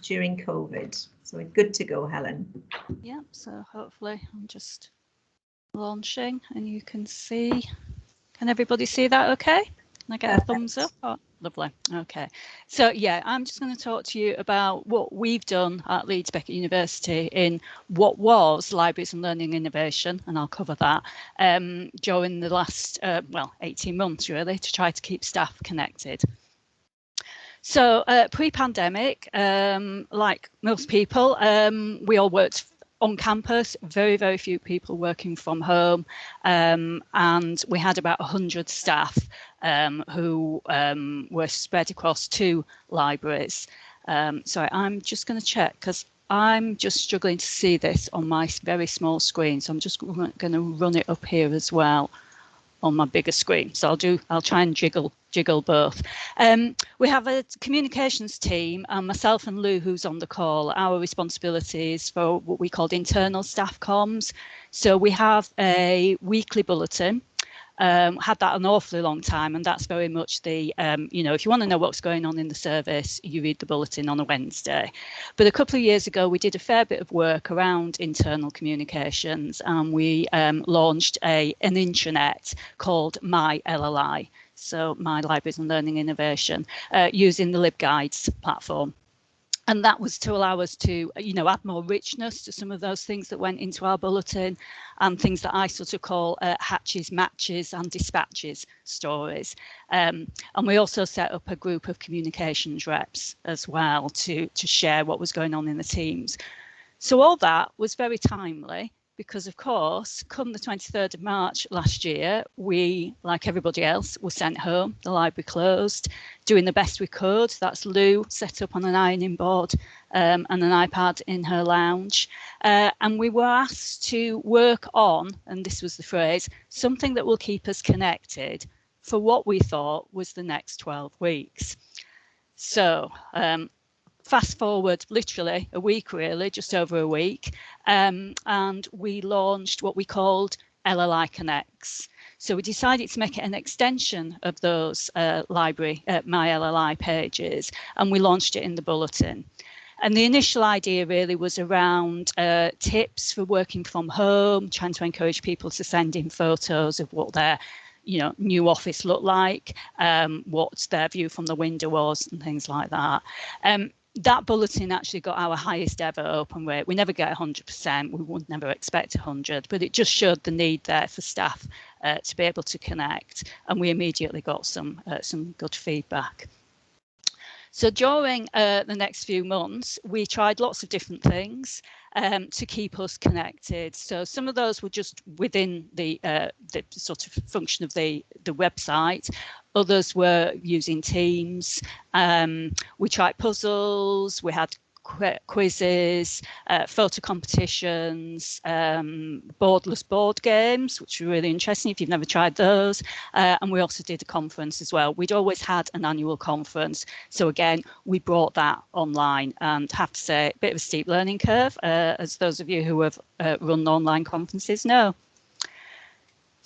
during COVID. So we're good to go, Helen. Yeah, so hopefully I'm just launching and you can see. Can everybody see that okay? Can I get a thumbs up? Oh, lovely. Okay. So yeah, I'm just going to talk to you about what we've done at Leeds Beckett University in what was Libraries and Learning Innovation, and I'll cover that during the last, 18 months really, to try to keep staff connected. So pre-pandemic, like most people, we all worked on campus, very, very few people working from home, and we had about 100 staff who were spread across 2 libraries. Sorry, I'm just going to check because I'm just struggling to see this on my very small screen, so I'm just going to run it up here as well on my bigger screen. So I'll try and jiggle both. We have a communications team, and myself and Lou, who's on the call, our responsibilities for what we called internal staff comms. So we have a weekly bulletin. Had that an awfully long time, and that's very much the, if you want to know what's going on in the service, you read the bulletin on a Wednesday. But a couple of years ago, we did a fair bit of work around internal communications, and we launched an intranet called My LLI, so My Libraries and Learning Innovation, using the LibGuides platform. And that was to allow us to, add more richness to some of those things that went into our bulletin, and things that I sort of call hatches, matches and dispatches stories. And we also set up a group of communications reps as well to share what was going on in the teams. So all that was very timely, because of course, come the 23rd of March last year, we, like everybody else, were sent home. The library closed, doing the best we could. That's Lou set up on an ironing board and an iPad in her lounge. And we were asked to work on, and this was the phrase, something that will keep us connected for what we thought was the next 12 weeks. So, fast forward literally a week, really, just over a week, and we launched what we called LLI Connects. So we decided to make it an extension of those My LLI pages, and we launched it in the bulletin. And the initial idea really was around tips for working from home, trying to encourage people to send in photos of what their new office looked like, what their view from the window was, and things like that. That bulletin actually got our highest ever open rate. We never get 100%. We would never expect 100, but it just showed the need there for staff to be able to connect, and we immediately got some good feedback. So during the next few months, we tried lots of different things to keep us connected. So some of those were just within the sort of function of the website. Others were using Teams. We tried puzzles. We had quizzes, photo competitions, boardless board games, which were really interesting if you've never tried those. And we also did a conference as well. We'd always had an annual conference. So again, we brought that online, and have to say, a bit of a steep learning curve, as those of you who have run online conferences know.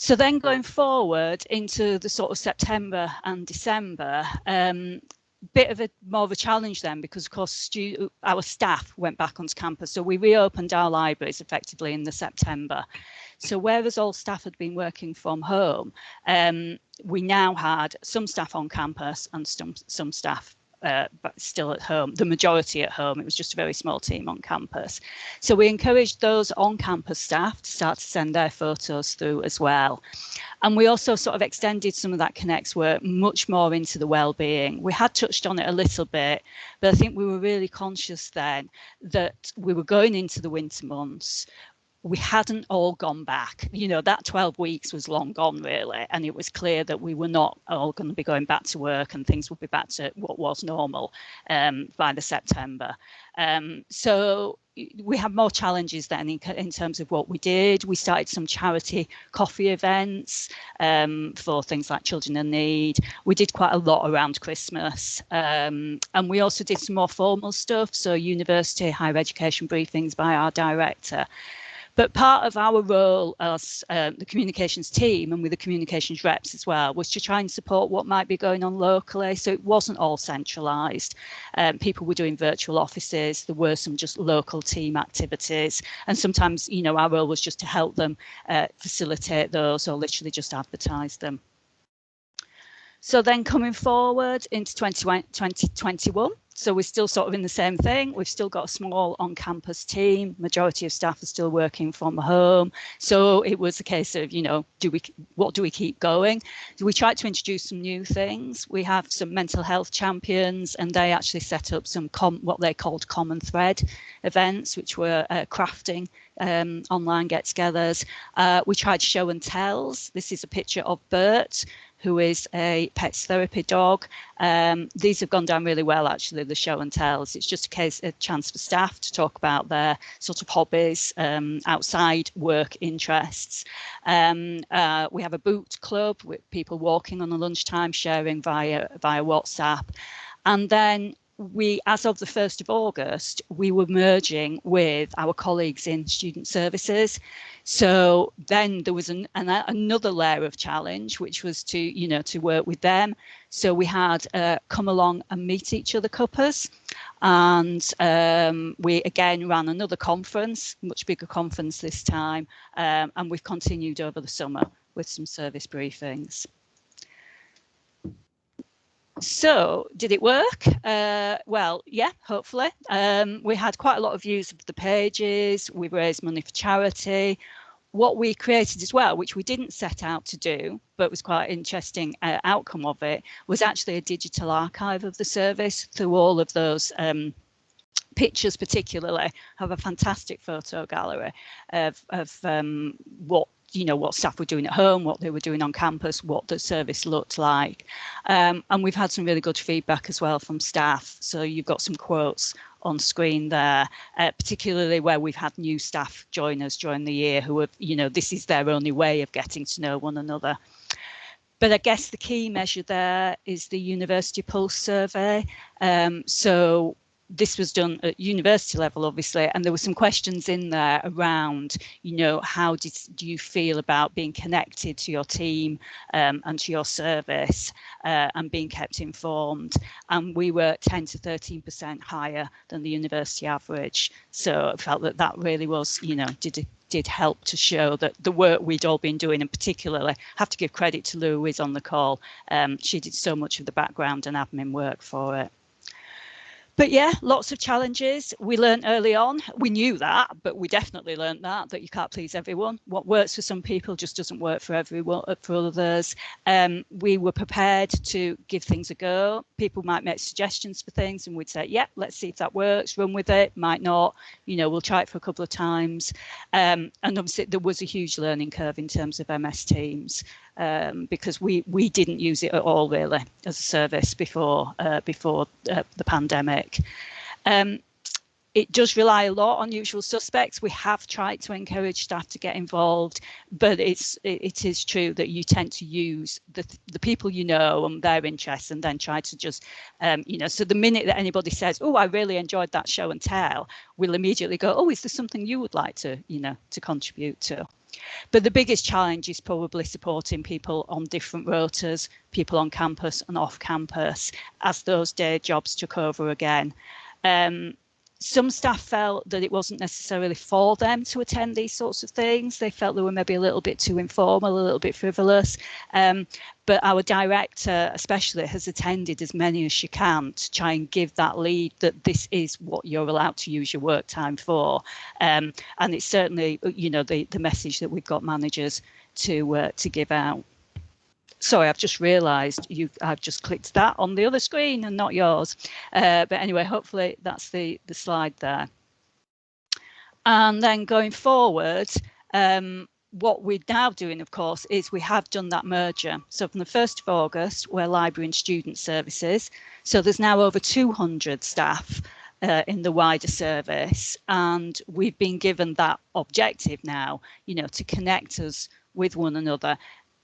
So then going forward into the sort of September and December, bit of more of a challenge then, because of course our staff went back onto campus, so we reopened our libraries effectively in the September. So whereas all staff had been working from home, we now had some staff on campus and some staff but still at home, the majority at home. It was just a very small team on campus. So we encouraged those on-campus staff to start to send their photos through as well. And we also sort of extended some of that Connects work much more into the well-being. We had touched on it a little bit, but I think we were really conscious then that we were going into the winter months. We hadn't all gone back. That 12 weeks was long gone, really. And it was clear that we were not all going to be going back to work, and things would be back to what was normal by the September. So we had more challenges then in terms of what we did. We started some charity coffee events for things like Children in Need. We did quite a lot around Christmas. And we also did some more formal stuff. So university, higher education briefings by our director. But part of our role as the communications team and with the communications reps as well was to try and support what might be going on locally. So it wasn't all centralised. People were doing virtual offices. There were some just local team activities. And sometimes, you know, our role was just to help them facilitate those or literally just advertise them. So then coming forward into 2021, so we're still sort of in the same thing. We've still got a small on-campus team. Majority of staff are still working from home. So it was a case of, you know, what do we keep going? So we tried to introduce some new things. We have some mental health champions, and they actually set up some what they called common thread events, which were crafting online get-togethers. We tried show and tells. This is a picture of Bert, who is a pets therapy dog. These have gone down really well, actually, the show and tells. It's just a chance for staff to talk about their sort of hobbies, outside work interests. We have a boot club with people walking on a lunchtime, sharing via WhatsApp. And then as of the 1st of August, we were merging with our colleagues in student services. So then there was another layer of challenge, which was to work with them. So we had come along and meet each other cuppers. And we again ran another conference, much bigger conference this time. And we've continued over the summer with some service briefings. So did it work? Well, yeah, hopefully. We had quite a lot of views of the pages. We raised money for charity. What we created as well, which we didn't set out to do, but was quite an interesting outcome of it, was actually a digital archive of the service through all of those pictures. Particularly have a fantastic photo gallery of what staff were doing at home, what they were doing on campus, what the service looked like. And we've had some really good feedback as well from staff. So you've got some quotes on screen there, particularly where we've had new staff join us during the year who have, this is their only way of getting to know one another. But I guess the key measure there is the University Pulse survey. So this was done at university level, obviously, and there were some questions in there around, how do you feel about being connected to your team and to your service and being kept informed? And we were 10 to 13% higher than the university average. So I felt that really was, did help to show that the work we'd all been doing, and particularly have to give credit to Lou, who is on the call. She did so much of the background and admin work for it. But yeah, lots of challenges. We learned early on, we knew that, but we definitely learned that you can't please everyone. What works for some people just doesn't work for everyone, for others. We were prepared to give things a go. People might make suggestions for things and we'd say, yeah, let's see if that works, run with it, might not, we'll try it for a couple of times. And obviously there was a huge learning curve in terms of MS Teams. Because we didn't use it at all really as a service before the pandemic. It does rely a lot on usual suspects. We have tried to encourage staff to get involved, but it is true that you tend to use the people and their interests, and then try to just so the minute that anybody says, oh, I really enjoyed that show and tell, we'll immediately go, oh, is there something you would like to to contribute to? But the biggest challenge is probably supporting people on different rotas, people on campus and off campus, as those day jobs took over again. Some staff felt that it wasn't necessarily for them to attend these sorts of things. They felt they were maybe a little bit too informal, a little bit frivolous. But our director especially has attended as many as she can to try and give that lead that this is what you're allowed to use your work time for. And it's certainly, the message that we've got managers to give out. Sorry, I've just realised I've just clicked that on the other screen and not yours. But anyway, hopefully that's the slide there. And then going forward, what we're now doing, of course, is we have done that merger. So from the 1st of August, we're library and student services. So there's now over 200 staff in the wider service. And we've been given that objective now, to connect us with one another.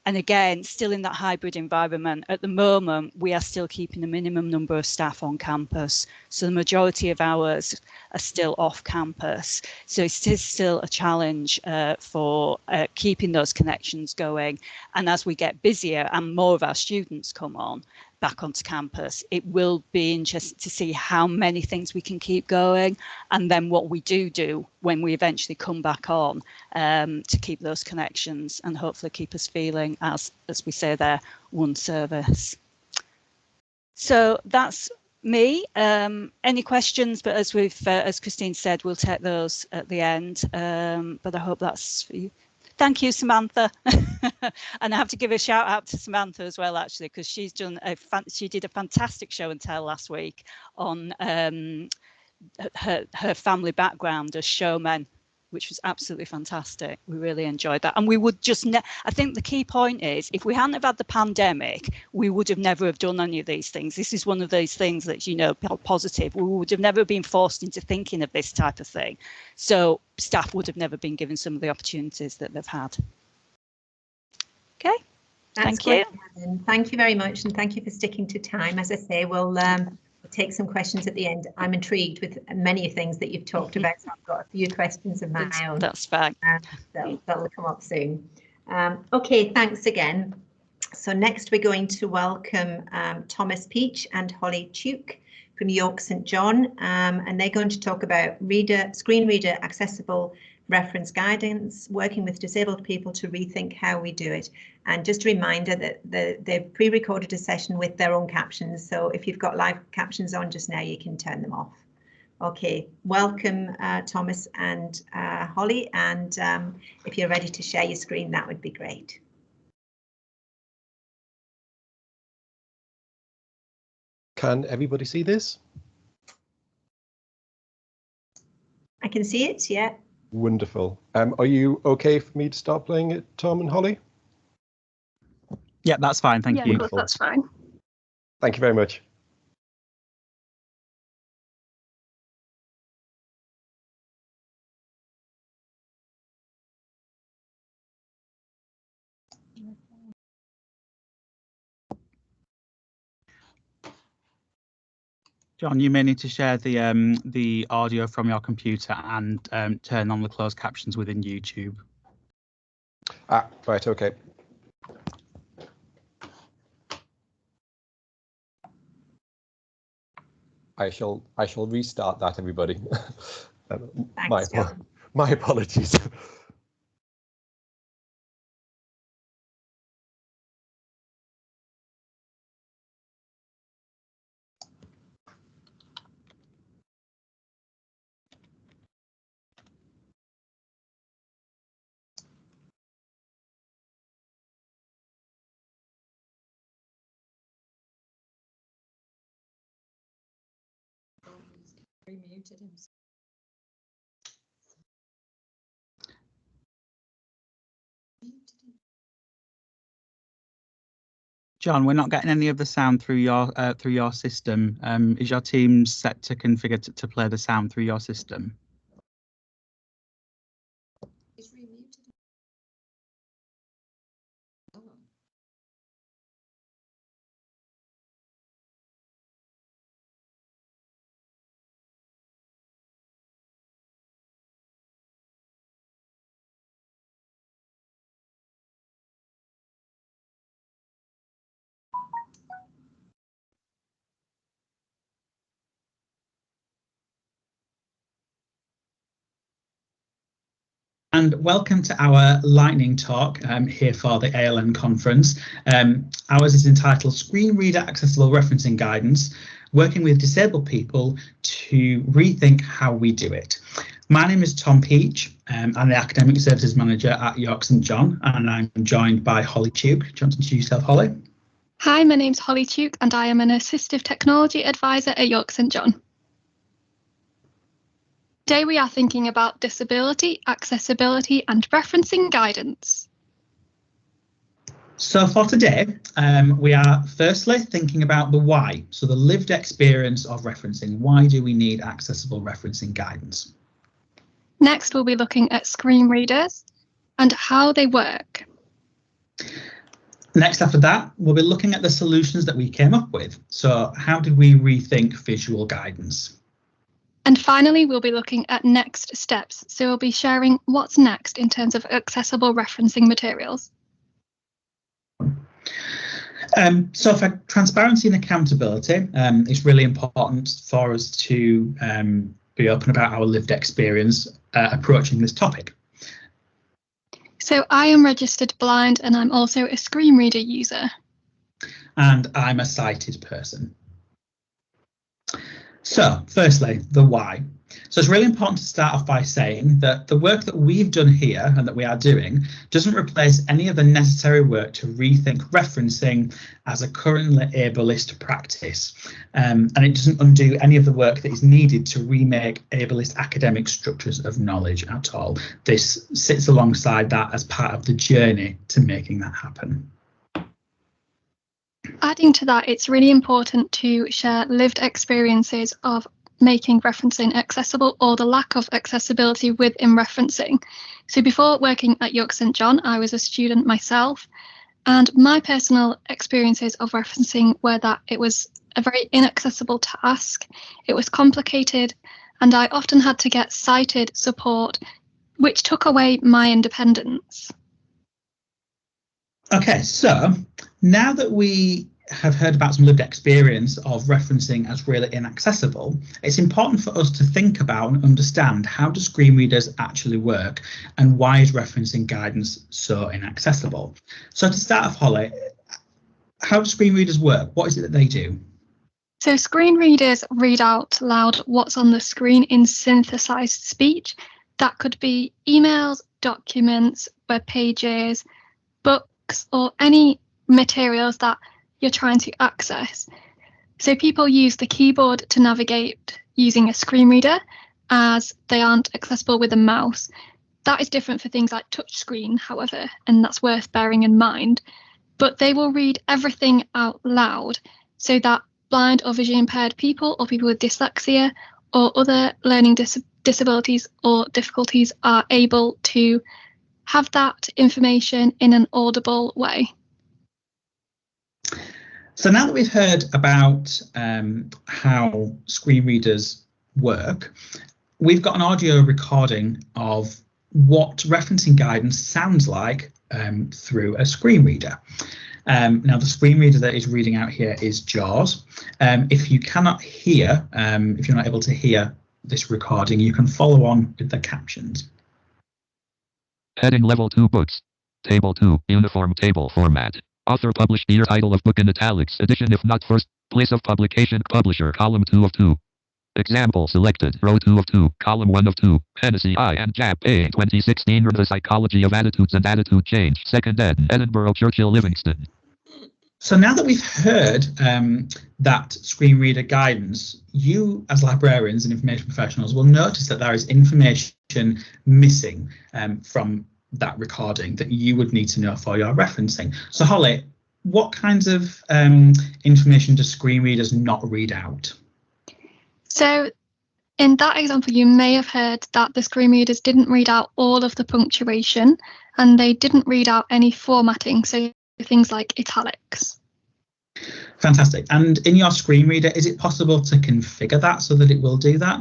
And again, still in that hybrid environment. At the moment, we are still keeping a minimum number of staff on campus. So the majority of hours are still off campus. So it is still a challenge for keeping those connections going. And as we get busier and more of our students come on back onto campus, it will be interesting to see how many things we can keep going, and then what we do when we eventually come back on, to keep those connections and hopefully keep us feeling, as we say there, one service. So that's me. Any questions? But as Christine said, we'll take those at the end. But I hope that's for you. Thank you, Samantha. And I have to give a shout out to Samantha as well, actually, because she did a fantastic show and tell last week on her family background as showmen, which was absolutely fantastic. We really enjoyed that. And we would just, I think the key point is, if we hadn't have had the pandemic, we would have never have done any of these things. This is one of those things that, you know, positive. We would have never been forced into thinking of this type of thing. So staff would have never been given some of the opportunities that they've had. Okay, thank you. Thank you very much, and thank you for sticking to time. As I say, we'll take some questions at the end. I'm intrigued with many things that you've talked about, so I've got a few questions of my own. That's fine. That'll come up soon. Okay, thanks again. So next we're going to welcome Thomas Peach and Holly Tuke from York St John, and they're going to talk about screen reader accessible reference guidance, working with disabled people to rethink how we do it. And just a reminder that they've pre-recorded a session with their own captions, so if you've got live captions on just now, you can turn them off. Okay, welcome Thomas and Holly, and if you're ready to share your screen, that would be great. Can everybody see this? I can see it, yeah. Wonderful. Are you okay for me to start playing it, Tom and Holly? Yeah, that's fine. Thank you. Yeah, that's fine. Thank you very much. John, you may need to share the audio from your computer and turn on the closed captions within YouTube. Ah, right, okay. I shall restart that, everybody. Thanks, John. My apologies. Muted him. John, we're not getting any of the sound through your system. Is your team set to configure to play the sound through your system? He's remuted. Oh. And welcome to our lightning talk here for the ALN conference. Ours is entitled Screen Reader Accessible Referencing Guidance, Working with Disabled People to Rethink How We Do It. My name is Tom Peach. I'm the Academic Services Manager at York St John, and I'm joined by Holly Tuke. Do you want to introduce yourself, Holly? Hi, my name's Holly Tuke and I am an Assistive Technology Advisor at York St John. Today we are thinking about disability, accessibility and referencing guidance. So for today, we are firstly thinking about the why, so the lived experience of referencing. Why do we need accessible referencing guidance? Next, we'll be looking at screen readers and how they work. Next after that, we'll be looking at the solutions that we came up with. So how did we rethink visual guidance? And finally, we'll be looking at next steps. So we'll be sharing what's next in terms of accessible referencing materials. So for transparency and accountability, it's really important for us to be open about our lived experience approaching this topic. So I am registered blind and I'm also a screen reader user. And I'm a sighted person. So firstly, the why. So it's really important to start off by saying that the work that we've done here and that we are doing doesn't replace any of the necessary work to rethink referencing as a currently ableist practice. And it doesn't undo any of the work that is needed to remake ableist academic structures of knowledge at all. This sits alongside that as part of the journey to making that happen. Adding to that, it's really important to share lived experiences of making referencing accessible or the lack of accessibility within referencing. So before working at York St John, I was a student myself, and my personal experiences of referencing were that it was a very inaccessible task, it was complicated, and I often had to get sighted support, which took away my independence. Okay, so now that we have heard about some lived experience of referencing as really inaccessible, it's important for us to think about and understand how do screen readers actually work and why is referencing guidance so inaccessible. So to start off, Holly, how do screen readers work? What is it that they do? So screen readers read out loud what's on the screen in synthesized speech. That could be emails, documents, web pages, books, or any materials that you're trying to access. So people use the keyboard to navigate using a screen reader, as they aren't accessible with a mouse. That is different for things like touchscreen, however, and that's worth bearing in mind. But they will read everything out loud so that blind or visually impaired people or people with dyslexia or other learning disabilities or difficulties are able to have that information in an audible way. So now that we've heard about how screen readers work, we've got an audio recording of what referencing guidance sounds like through a screen reader. Now the screen reader that is reading out here is JAWS. If you cannot hear, if you're not able to hear this recording, you can follow on with the captions. Heading Level 2 Books. Table 2, Uniform Table Format. Author published year, title of book in italics, edition if not first, place of publication, publisher, column 2 of 2. Example selected, row 2 of 2, column 1 of 2, Hennessy I and Jap A 2016, The Psychology of Attitudes and Attitude Change, 2nd ed, Edinburgh, Churchill, Livingston. So now that we've heard that screen reader guidance, you as librarians and information professionals will notice that there is information missing from that recording that you would need to know for your referencing. So Holly, what kinds of information do screen readers not read out? So in that example, you may have heard that the screen readers didn't read out all of the punctuation and they didn't read out any formatting, so things like italics. Fantastic. And in your screen reader, is it possible to configure that so that it will do that?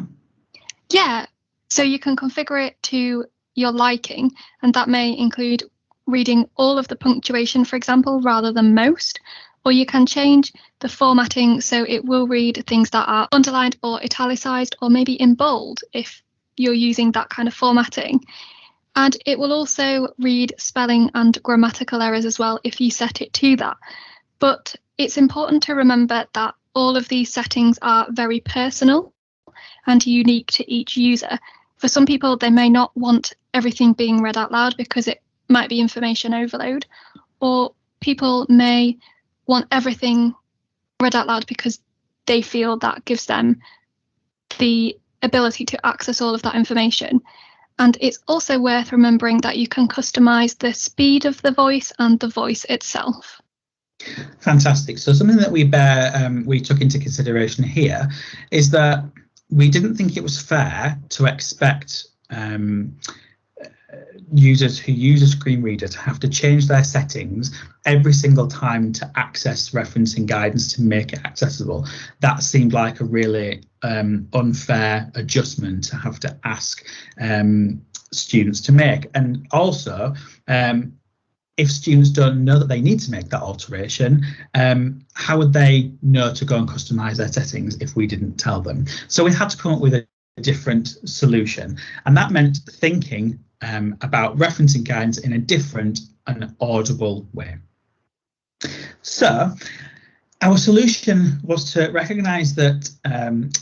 Yeah, so you can configure it to your liking, and that may include reading all of the punctuation, for example, rather than most, or you can change the formatting so it will read things that are underlined or italicized or maybe in bold if you're using that kind of formatting. And it will also read spelling and grammatical errors as well if you set it to that. But it's important to remember that all of these settings are very personal and unique to each user. For some people, they may not want everything being read out loud because it might be information overload, or people may want everything read out loud because they feel that gives them the ability to access all of that information. And it's also worth remembering that you can customize the speed of the voice and the voice itself. Fantastic. So something that we took into consideration here is that we didn't think it was fair to expect users who use a screen reader to have to change their settings every single time to access referencing guidance to make it accessible. That seemed like a really unfair adjustment to have to ask students to make. And also, if students don't know that they need to make that alteration, how would they know to go and customize their settings if we didn't tell them? So we had to come up with a different solution, and that meant thinking about referencing guidance in a different and audible way. So our solution was to recognise that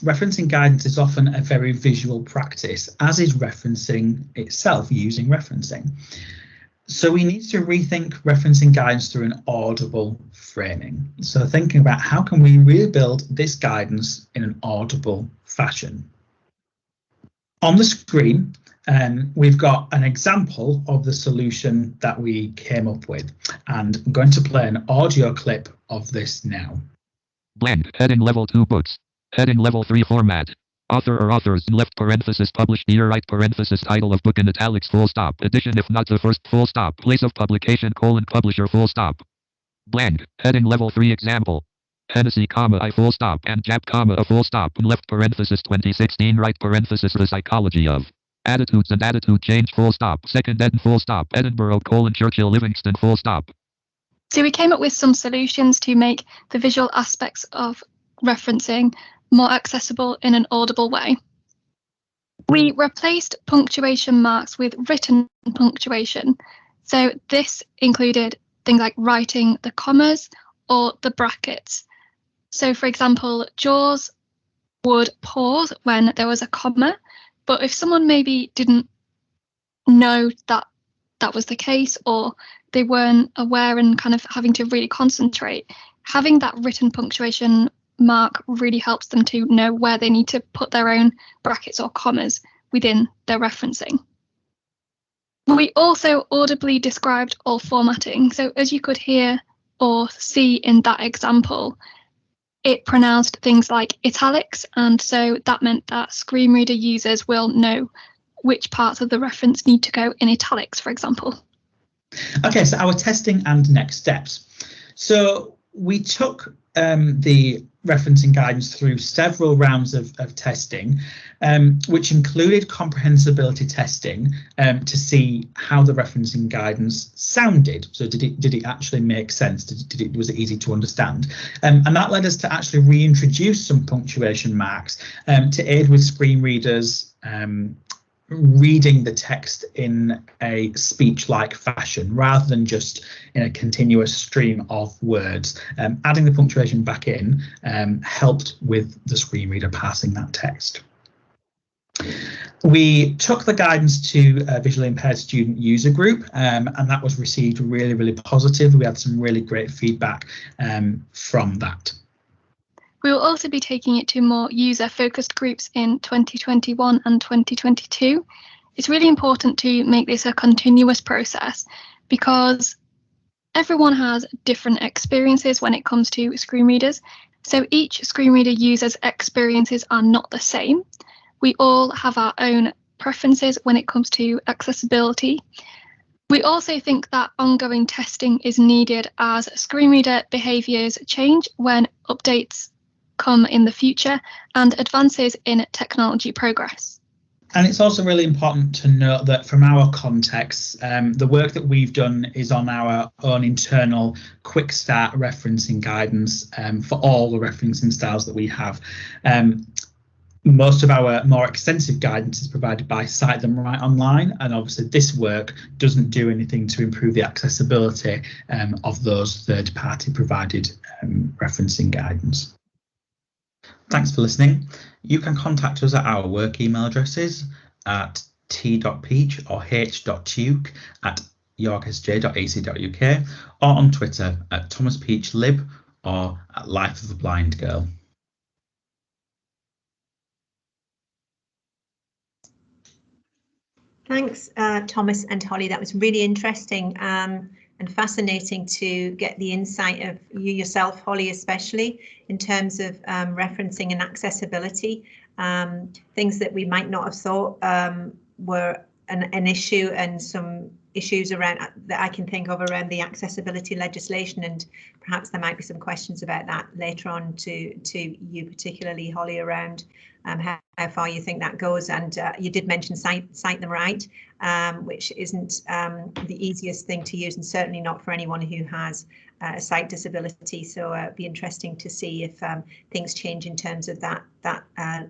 referencing guidance is often a very visual practice, as is referencing itself, using referencing. So we need to rethink referencing guidance through an audible framing. So thinking about how can we rebuild this guidance in an audible fashion. On the screen, we've got an example of the solution that we came up with, and I'm going to play an audio clip of this now. Blank. Heading level 2 books. Heading level 3 format. Author or authors in left parenthesis published year right parenthesis title of book in italics full stop. Edition if not the first full stop. Place of publication colon publisher full stop. Blank. Heading level 3 example. Hennessy, comma, I full stop, and Jap, comma, a full stop, left parenthesis 2016 right parenthesis the psychology of attitudes and attitude change full stop, second ed full stop, Edinburgh, colon Churchill, Livingston full stop. So we came up with some solutions to make the visual aspects of referencing more accessible in an audible way. We replaced punctuation marks with written punctuation. So this included things like writing the commas or the brackets. So for example, JAWS would pause when there was a comma, but if someone maybe didn't know that that was the case, or they weren't aware and kind of having to really concentrate, having that written punctuation mark really helps them to know where they need to put their own brackets or commas within their referencing. We also audibly described all formatting. So as you could hear or see in that example, it pronounced things like italics, and so that meant that screen reader users will know which parts of the reference need to go in italics, for example. Okay, so our testing and next steps. So we took the referencing guidance through several rounds of testing, which included comprehensibility testing to see how the referencing guidance sounded. So did it actually make sense? Was it easy to understand? And that led us to actually reintroduce some punctuation marks to aid with screen readers reading the text in a speech-like fashion rather than just in a continuous stream of words. Adding the punctuation back in helped with the screen reader passing that text. We took the guidance to a visually impaired student user group, and that was received really, really positive. We had some really great feedback from that. We will also be taking it to more user-focused groups in 2021 and 2022. It's really important to make this a continuous process because everyone has different experiences when it comes to screen readers. So each screen reader user's experiences are not the same. We all have our own preferences when it comes to accessibility. We also think that ongoing testing is needed as screen reader behaviours change when updates come in the future and advances in technology progress. And it's also really important to note that from our context, the work that we've done is on our own internal quick start referencing guidance for all the referencing styles that we have. Most of our more extensive guidance is provided by Cite Them Right Online, and obviously this work doesn't do anything to improve the accessibility of those third-party provided referencing guidance. Thanks for listening. You can contact us at our work email addresses at t.peach or h.tuke@yorksj.ac.uk or on Twitter at thomaspeachlib or at Life of a Blind Girl. Thanks, Thomas and Holly. That was really interesting and fascinating to get the insight of you yourself, Holly, especially in terms of referencing and accessibility. Things that we might not have thought were an issue and some issues around that I can think of around the accessibility legislation, and perhaps there might be some questions about that later on to you, particularly Holly, around how far you think that goes. And you did mention cite them right, which isn't the easiest thing to use, and certainly not for anyone who has a sight disability. So it'd be interesting to see if things change in terms of that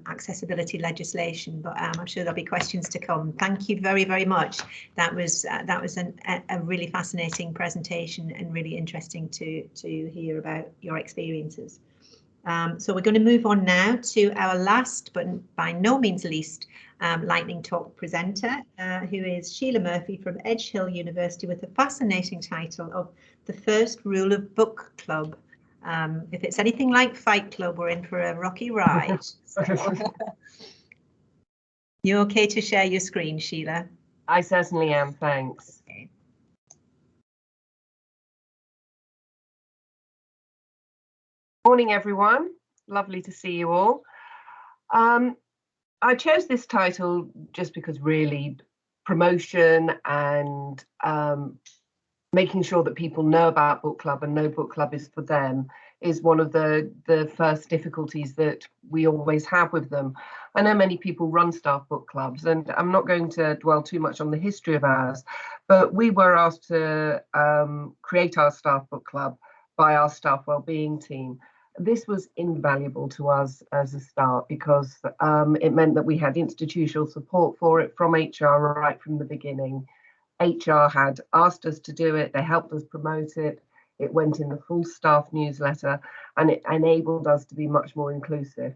accessibility legislation. But I'm sure there'll be questions to come. Thank you very, very much. That was a really fascinating presentation and really interesting to hear about your experiences. So we're going to move on now to our last, but by no means least, lightning talk presenter, who is Sheila Murphy from Edge Hill University, with the fascinating title of The First Rule of Book Club. If it's anything like Fight Club, we're in for a rocky ride. You okay to share your screen, Sheila? I certainly am, thanks. Okay. Morning, everyone. Lovely to see you all. I chose this title just because really promotion and making sure that people know about book club and know book club is for them is one of the first difficulties that we always have with them. I know many people run staff book clubs, and I'm not going to dwell too much on the history of ours, but we were asked to create our staff book club by our staff wellbeing team. This was invaluable to us as a start because it meant that we had institutional support for it from HR right from the beginning. HR had asked us to do it, they helped us promote it, it went in the full staff newsletter, and it enabled us to be much more inclusive.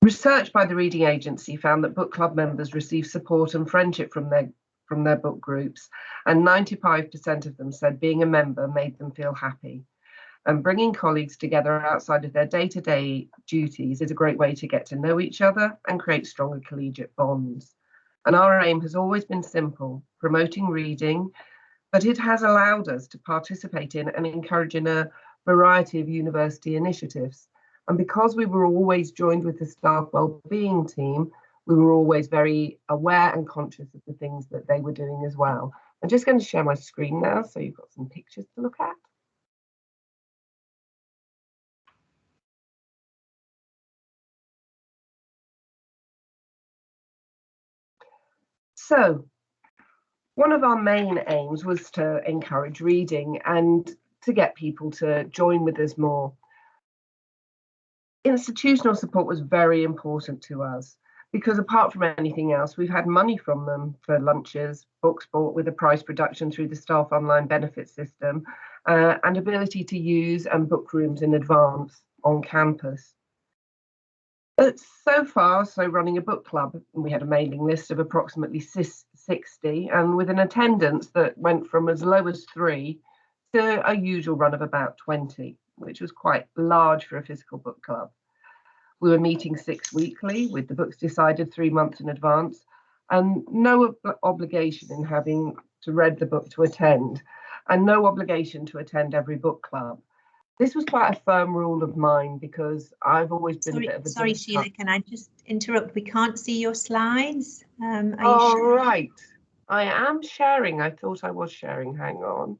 Research by the Reading Agency found that book club members receive support and friendship from their book groups, and 95% of them said being a member made them feel happy. And bringing colleagues together outside of their day-to-day duties is a great way to get to know each other and create stronger collegiate bonds. And our aim has always been simple, promoting reading, but it has allowed us to participate in and encourage in a variety of university initiatives. And because we were always joined with the staff wellbeing team, we were always very aware and conscious of the things that they were doing as well. I'm just going to share my screen now, so you've got some pictures to look at. So, one of our main aims was to encourage reading and to get people to join with us more. Institutional support was very important to us because apart from anything else, we've had money from them for lunches, books bought with a price reduction through the staff online benefit system, and ability to use and book rooms in advance on campus. But so far, running a book club, we had a mailing list of approximately 60, and with an attendance that went from as low as 3 to a usual run of about 20, which was quite large for a physical book club. We were meeting 6 weekly with the books decided 3 months in advance, and no obligation in having to read the book to attend, and no obligation to attend every book club. This was quite a firm rule of mine because I've always been a bit of a... Sorry, Sheila, can I just interrupt? We can't see your slides. Right. I am sharing. I thought I was sharing. Hang on.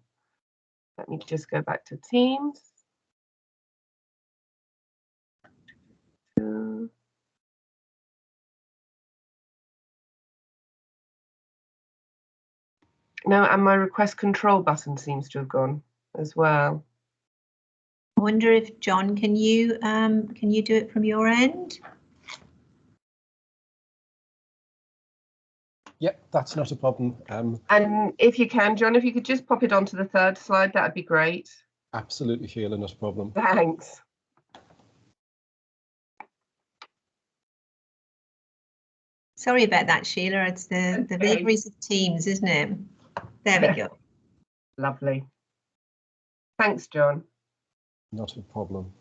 Let me just go back to Teams. No, and my request control button seems to have gone as well. I wonder if John, can you do it from your end? Yep, that's not a problem. And if you can, John, if you could just pop it onto the third slide, that'd be great. Absolutely, Sheila, not a problem. Thanks. Sorry about that, Sheila. It's the vagaries of Teams, isn't it? There we go. Lovely. Thanks, John. Not a problem.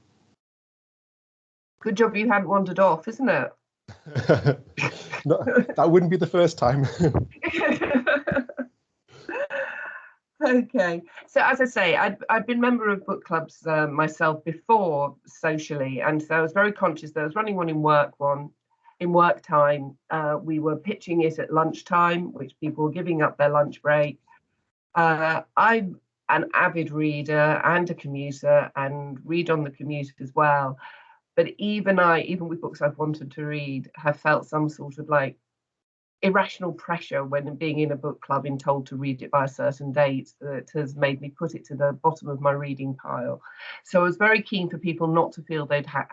Good job you hadn't wandered off, isn't it? No, that wouldn't be the first time. Okay, so as I say, I'd been a member of book clubs myself before socially, and so I was very conscious that I was running one in work one, in work time. We were pitching it at lunchtime, which people were giving up their lunch break. I'm an avid reader and a commuter, and read on the commute as well. But even with books I've wanted to read, have felt some sort of like irrational pressure when being in a book club and told to read it by a certain date that has made me put it to the bottom of my reading pile. So I was very keen for people not to feel they'd had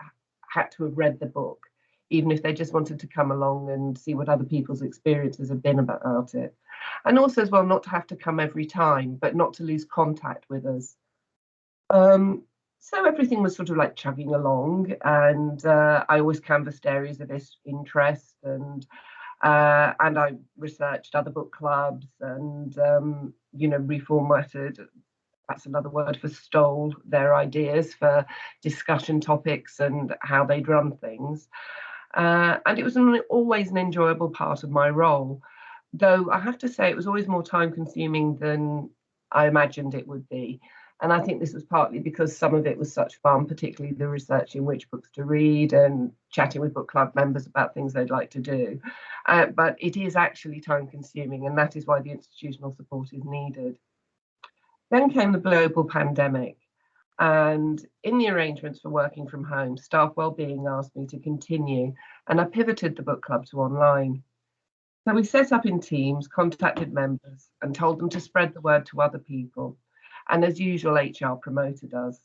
to have read the book, even if they just wanted to come along and see what other people's experiences have been about it. And also as well, not to have to come every time, but not to lose contact with us. So everything was sort of like chugging along, and I always canvassed areas of interest, and I researched other book clubs and, reformatted, that's another word for stole, their ideas for discussion topics and how they'd run things. And it was always an enjoyable part of my role, though I have to say it was always more time consuming than I imagined it would be. And I think this was partly because some of it was such fun, particularly the researching which books to read and chatting with book club members about things they'd like to do. But it is actually time consuming, and that is why the institutional support is needed. Then came the global pandemic. And in the arrangements for working from home, staff wellbeing asked me to continue, and I pivoted the book club to online. So we set up in teams, contacted members, and told them to spread the word to other people. And as usual, HR promoted us.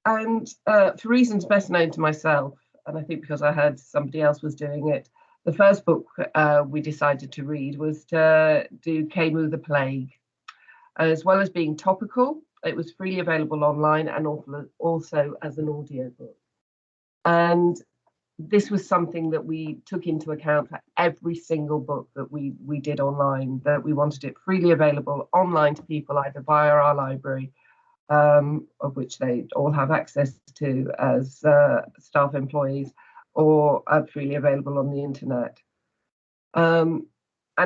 And for reasons best known to myself, and I think because I heard somebody else was doing it, the first book we decided to read was to do Camus the Plague. As well as being topical, it was freely available online and also as an audiobook. And this was something that we took into account for every single book that we did online, that we wanted it freely available online to people either via our library, of which they all have access to as staff employees, or freely available on the internet. And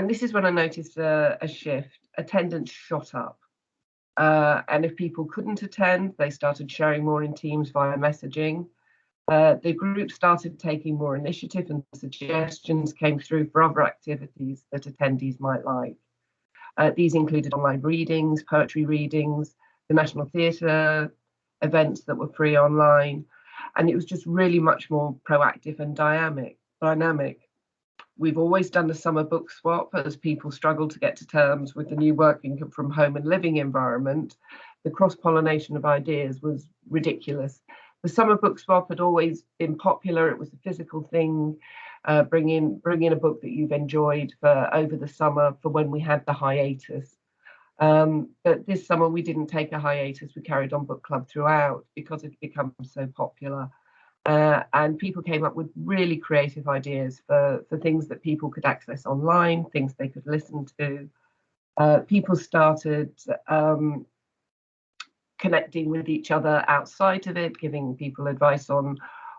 this is when I noticed a shift. Attendance shot up. And if people couldn't attend, they started sharing more in teams via messaging. The group started taking more initiative, and suggestions came through for other activities that attendees might like. These included online readings, poetry readings, the National Theatre events that were free online, and it was just really much more proactive and dynamic. We've always done a summer book swap as people struggle to get to terms with the new working from home and living environment. The cross-pollination of ideas was ridiculous. The summer book swap had always been popular. It was a physical thing. Bring in a book that you've enjoyed for over the summer for when we had the hiatus. But this summer we didn't take a hiatus. We carried on book club throughout because it had become so popular. And people came up with really creative ideas for things that people could access online, things they could listen to. People started connecting with each other outside of it, giving people advice on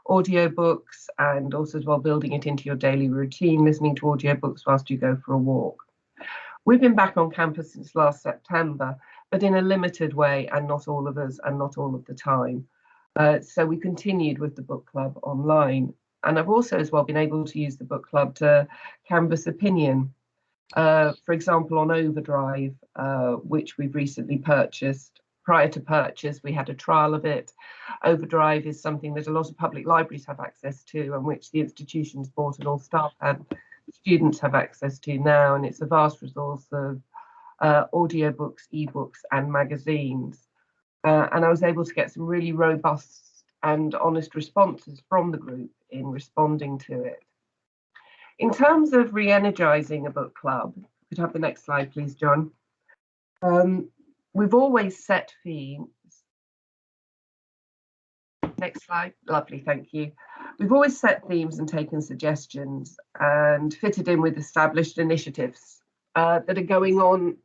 audiobooks, and also as well building it into your daily routine, listening to audiobooks whilst you go for a walk. We've been back on campus since last September, but in a limited way, and not all of us and not all of the time. So we continued with the book club online, and I've also as well been able to use the book club to canvass opinion. For example, on Overdrive, which we've recently purchased. Prior to purchase, we had a trial of it. Overdrive is something that a lot of public libraries have access to, and which the institutions bought and all staff and students have access to now, and it's a vast resource of audiobooks, ebooks, and magazines. And I was able to get some really robust and honest responses from the group in responding to it. In terms of re-energising a book club, could have the next slide, please, John. We've always set themes. Next slide, lovely, thank you. We've always set themes and taken suggestions and fitted in with established initiatives that are going on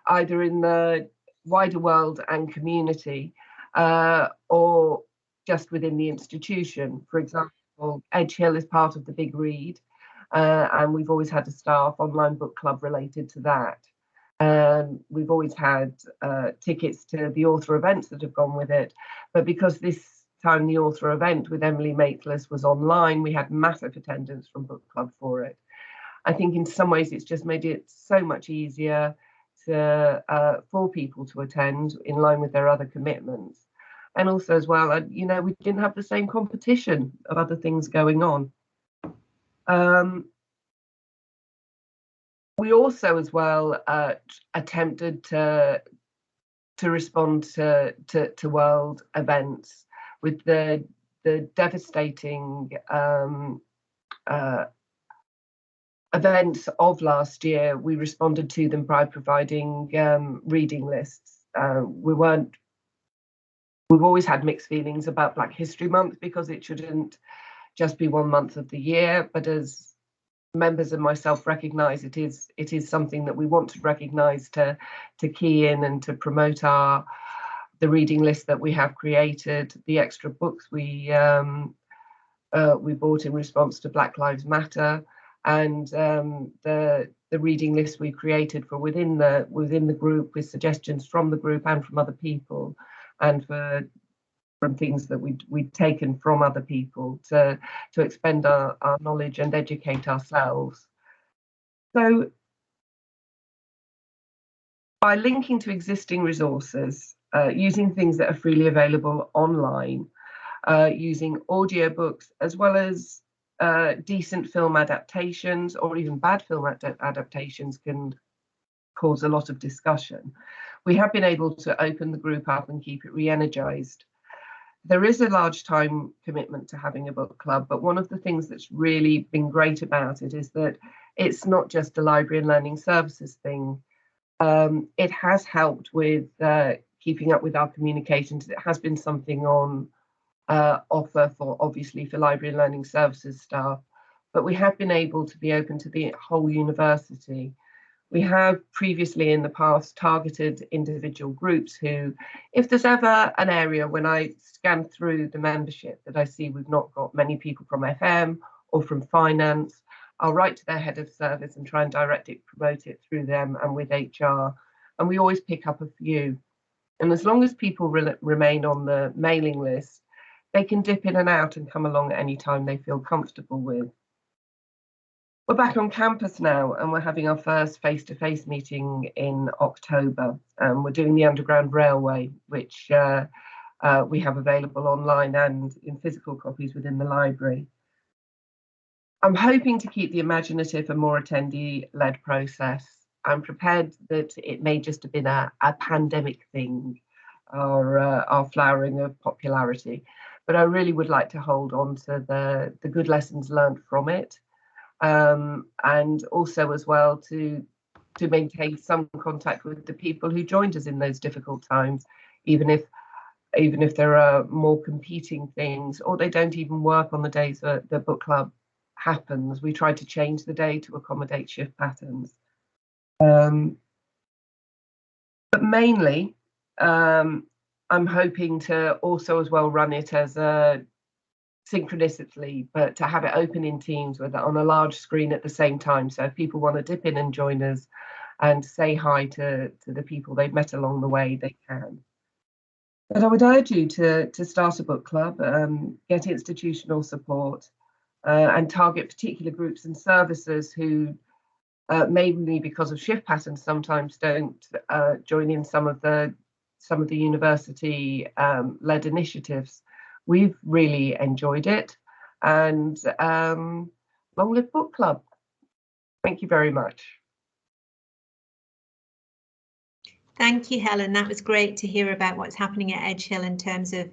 either in the wider world and community, or just within the institution. For example, Edge Hill is part of the Big Read, and we've always had a staff online book club related to that. We've always had tickets to the author events that have gone with it, but because this time the author event with Emily Maitlis was online, we had massive attendance from book club for it. I think in some ways it's just made it so much easier for people to attend in line with their other commitments. And also as well, you know, we didn't have the same competition of other things going on. We also as well attempted to respond to world events with the devastating events of last year. We responded to them by providing reading lists. We've always had mixed feelings about Black History Month because it shouldn't just be 1 month of the year, but as members and myself recognise, it is something that we want to recognise, to key in and to promote the reading list that we have created, the extra books we bought in response to Black Lives Matter, and the reading list we created for within the group, with suggestions from the group and from other people, and from things that we'd taken from other people to expend our knowledge and educate ourselves. So by linking to existing resources, using things that are freely available online, using audiobooks, as well as decent film adaptations, or even bad film adaptations can cause a lot of discussion. We have been able to open the group up and keep it re-energized. There is a large time commitment to having a book club, but one of the things that's really been great about it is that it's not just a library and learning services thing. It has helped with keeping up with our communications. It has been something on offer obviously for library and learning services staff, but we have been able to be open to the whole university. We have previously in the past targeted individual groups who, if there's ever an area when I scan through the membership that I see we've not got many people from FM or from finance, I'll write to their head of service and try and direct it, promote it through them and with HR. And we always pick up a few. And as long as people remain on the mailing list, they can dip in and out and come along at any time they feel comfortable with. We're back on campus now, and we're having our first face-to-face meeting in October. We're doing the Underground Railway, which we have available online and in physical copies within the library. I'm hoping to keep the imaginative and more attendee-led process. I'm prepared that it may just have been a pandemic thing, or our flowering of popularity, but I really would like to hold on to the good lessons learned from it. And also as well to maintain some contact with the people who joined us in those difficult times, even if there are more competing things, or they don't even work on the days that the book club happens. We try to change the day to accommodate shift patterns. But mainly, I'm hoping to also as well run it as a synchronistically, but to have it open in teams with it on a large screen at the same time. So if people want to dip in and join us and say hi to the people they've met along the way, they can. But I would urge you to start a book club, get institutional support, and target particular groups and services who mainly because of shift patterns sometimes don't join in some of the university led initiatives. We've really enjoyed it, and long live book club. Thank you very much. Thank you, Helen. That was great to hear about what's happening at Edge Hill in terms of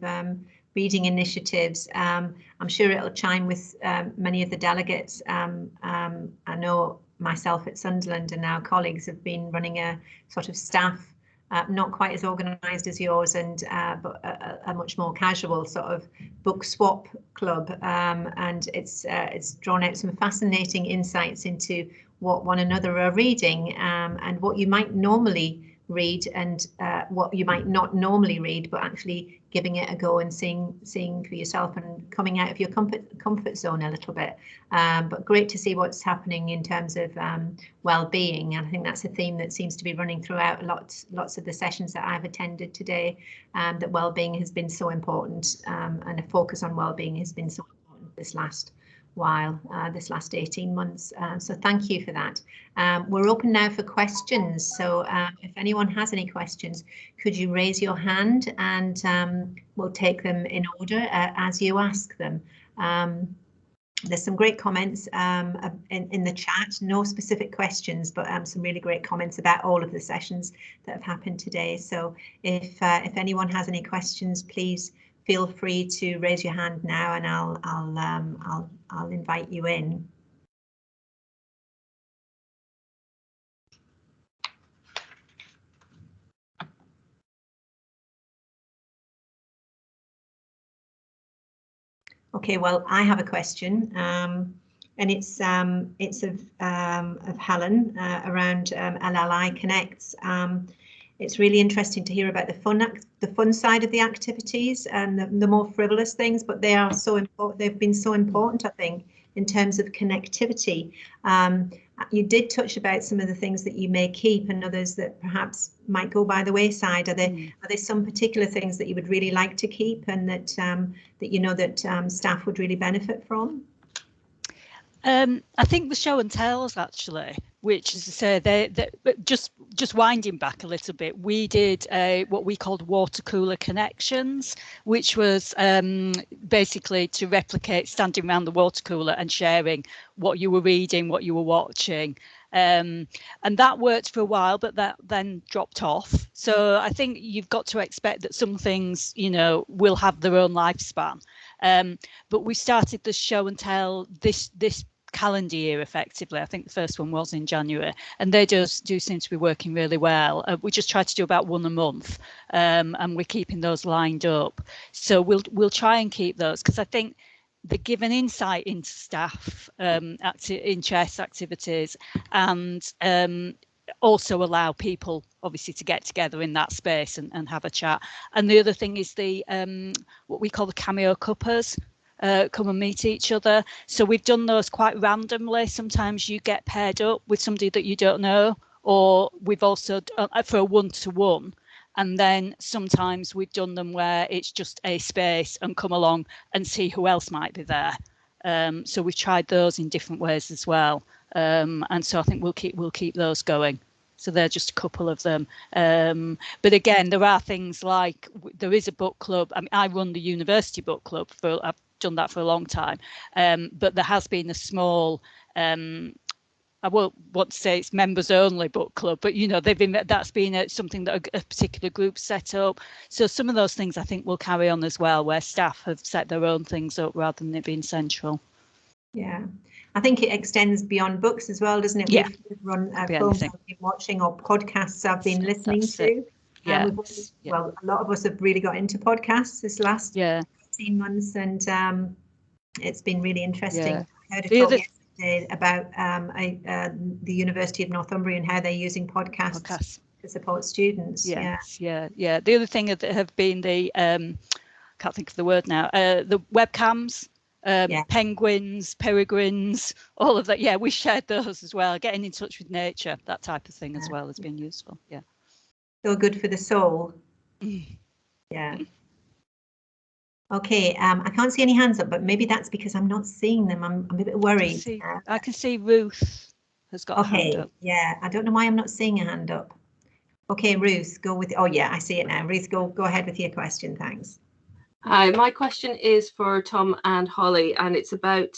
reading initiatives. I'm sure it'll chime with many of the delegates. I know myself at Sunderland and our colleagues have been running a sort of staff, not quite as organised as yours, and but a much more casual sort of book swap club, and it's drawn out some fascinating insights into what one another are reading, and what you might normally read and what you might not normally read, but actually giving it a go and seeing for yourself and coming out of your comfort zone a little bit. But great to see what's happening in terms of well-being. And I think that's a theme that seems to be running throughout lots of the sessions that I've attended today, that well-being has been so important, and a focus on well-being has been so important this last while, this last 18 months. So thank you for that. We're open now for questions. So if anyone has any questions, could you raise your hand, and we'll take them in order as you ask them. There's some great comments in the chat, no specific questions, but some really great comments about all of the sessions that have happened today. So if anyone has any questions, please feel free to raise your hand now, and I'll invite you in. Okay, well, I have a question, and it's of Helen around LLI Connects. It's really interesting to hear about the fun side of the activities and the more frivolous things, but they are so important. They've been so important, I think, in terms of connectivity. You did touch about some of the things that you may keep and others that perhaps might go by the wayside. Are there some particular things that you would really like to keep, and that that you know that staff would really benefit from? I think the show and tells, actually, which, as I say, they just winding back a little bit, we did what we called water cooler connections, which was basically to replicate standing around the water cooler and sharing what you were reading, what you were watching. And that worked for a while, but that then dropped off. So I think you've got to expect that some things, you know, will have their own lifespan. But we started the show and tell this calendar year, effectively. I think the first one was in January, and they do seem to be working really well. We just try to do about one a month, and we're keeping those lined up. So we'll try and keep those, because I think they give an insight into staff interest activities, and also allow people obviously to get together in that space and have a chat. And the other thing is the what we call the cameo cuppers. Come and meet each other. So we've done those quite randomly. Sometimes you get paired up with somebody that you don't know, or we've also done for a one-to-one. And then sometimes we've done them where it's just a space and come along and see who else might be there. So we've tried those in different ways as well. And so I think we'll keep those going. So they're just a couple of them. But again, there are things like there is a book club. I mean, I run the university book club I've done that for a long time. But there has been a small, I won't want to say it's members only book club, but you know, that's been something that a particular group set up. So some of those things I think will carry on as well, where staff have set their own things up rather than it being central. Yeah, I think it extends beyond books as well, doesn't it? Yeah. We've run films I've been watching, or podcasts I've been listening to. Yeah. Well, a lot of us have really got into podcasts this last 18 months, and it's been really interesting. Yeah. I heard a talk yesterday about the University of Northumbria and how they're using podcasts to support students. Yes, yeah. The other thing that have been the can't think of the word now. The webcams. Penguins, peregrines, all of that. Yeah, we shared those as well. Getting in touch with nature, that type of thing as well has been useful. Yeah. So good for the soul. Yeah. Okay, I can't see any hands up, but maybe that's because I'm not seeing them. I'm a bit worried. I can see Ruth has got a hand up. Yeah, I don't know why I'm not seeing a hand up. Okay, Ruth, go with. Oh yeah, I see it now. Ruth, go ahead with your question. Thanks. Hi, my question is for Tom and Holly, and it's about,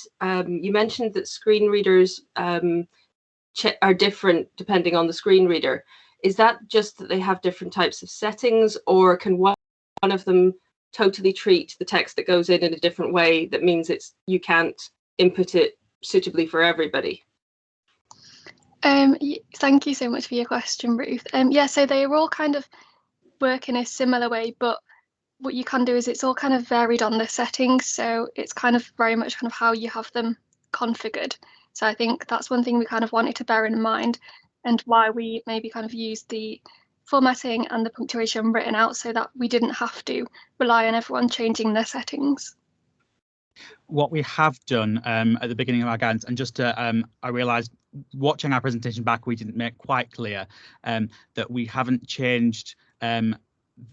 you mentioned that screen readers are different depending on the screen reader. Is that just that they have different types of settings, or can one of them totally treat the text that goes in a different way that means you can't input it suitably for everybody? Thank you so much for your question, Ruth. Yeah, so they all kind of work in a similar way, but what you can do is it's all kind of varied on the settings, so it's kind of very much kind of how you have them configured. So I think that's one thing we kind of wanted to bear in mind, and why we maybe kind of use the formatting and the punctuation written out so that we didn't have to rely on everyone changing their settings. What we have done at the beginning of our guidance, and just to, I realised watching our presentation back, we didn't make quite clear that we haven't changed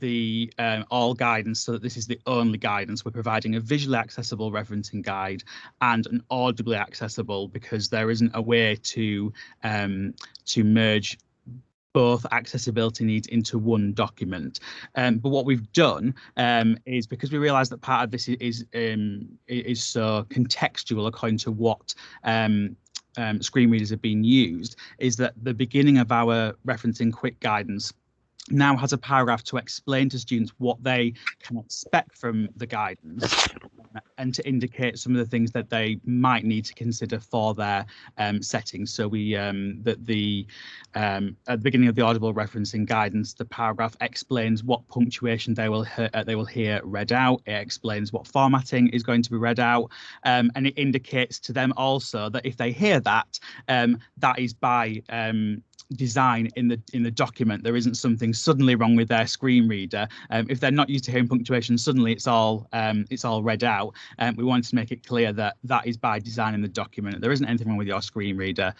the all guidance so that this is the only guidance. We're providing a visually accessible referencing guide and an audibly accessible, because there isn't a way to merge both accessibility needs into one document. But what we've done is, because we realise that part of this is so contextual according to what screen readers have been used, is that the beginning of our referencing quick guidance now has a paragraph to explain to students what they can expect from the guidance and to indicate some of the things that they might need to consider for their settings. So we at the beginning of the audible referencing guidance, the paragraph explains what punctuation they will hear read out. It explains what formatting is going to be read out, and it indicates to them also that if they hear that, that is by design in the document. There isn't something suddenly wrong with their screen reader. If they're not used to hearing punctuation, suddenly it's all read out. We wanted to make it clear that that is by design in the document. There isn't anything wrong with your screen reader.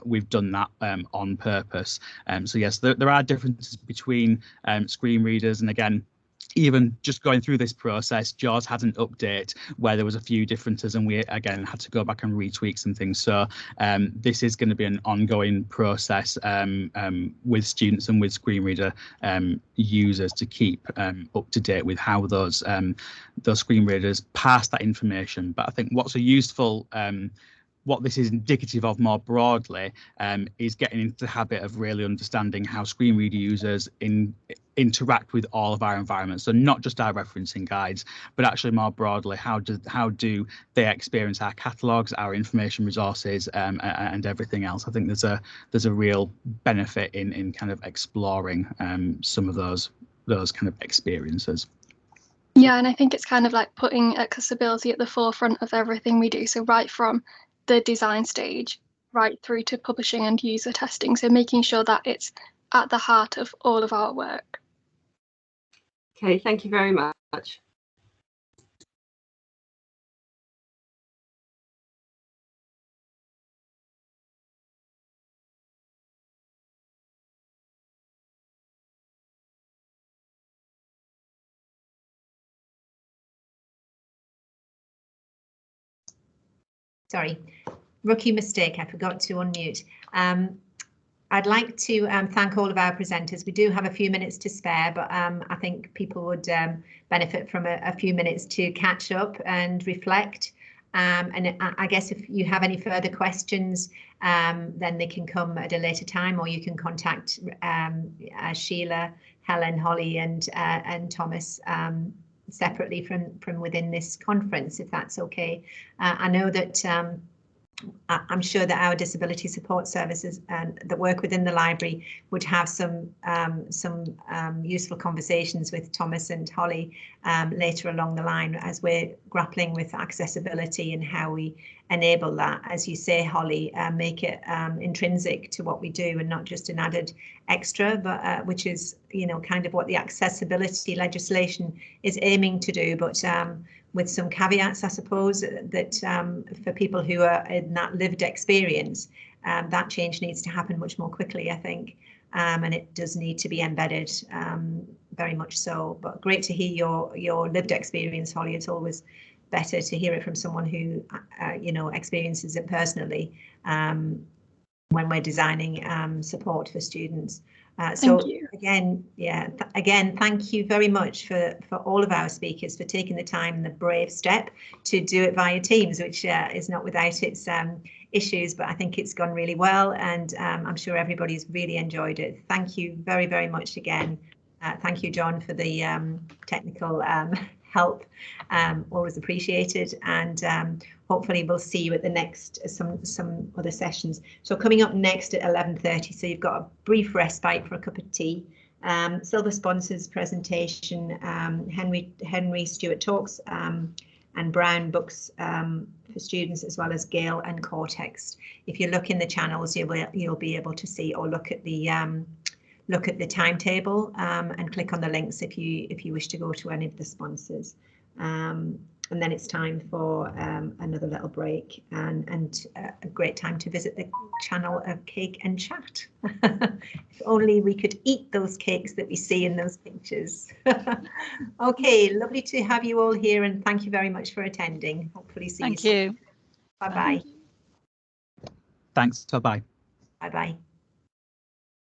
We've done that on purpose. So yes, there are differences between screen readers, and again, even just going through this process, JAWS had an update where there was a few differences, and we again had to go back and retweak some things. So this is going to be an ongoing process with students and with screen reader users to keep up to date with how those screen readers pass that information. But I think what's a useful what this is indicative of more broadly is getting into the habit of really understanding how screen reader users interact with all of our environments. So not just our referencing guides, but actually more broadly, how do they experience our catalogues, our information resources, and everything else. I think there's a real benefit in kind of exploring some of those kind of experiences. Yeah, and I think it's kind of like putting accessibility at the forefront of everything we do. So right from the design stage right through to publishing and user testing. So making sure that it's at the heart of all of our work. Okay, thank you very much. Sorry, rookie mistake. I forgot to unmute. I'd like to thank all of our presenters. We do have a few minutes to spare, but I think people would benefit from a few minutes to catch up and reflect. And I guess if you have any further questions, then they can come at a later time, or you can contact Sheila, Helen, Holly, and Thomas separately from within this conference, if that's okay. I know that I'm sure that our disability support services that work within the library would have some useful conversations with Thomas and Holly later along the line, as we're grappling with accessibility and how we enable that, as you say, Holly, make it intrinsic to what we do and not just an added extra, but which is, you know, kind of what the accessibility legislation is aiming to do, but with some caveats, I suppose, that for people who are in that lived experience, that change needs to happen much more quickly, I think, and it does need to be embedded, very much so. But great to hear your lived experience, Holly. It's always better to hear it from someone who, you know, experiences it personally when we're designing support for students. So again, again, thank you very much for all of our speakers for taking the time and the brave step to do it via Teams, which is not without its issues, but I think it's gone really well, and I'm sure everybody's really enjoyed it. Thank you very, very much again. Thank you, John, for the technical help, always appreciated, and hopefully we'll see you at the next some other sessions. So coming up next at 11:30, so you've got a brief respite for a cup of tea. Silver Sponsors presentation, Henry Stewart Talks, and Brown Books for students, as well as Gale and Cortex. If you look in the channels, you'll be able to see, or look at the look at the timetable and click on the links if you wish to go to any of the sponsors. And then it's time for another little break and a great time to visit the channel of Cake and Chat. If only we could eat those cakes that we see in those pictures. Okay, lovely to have you all here, and thank you very much for attending. Hopefully see you soon. Thank you. Bye-bye. Thanks. Bye-bye. Bye-bye.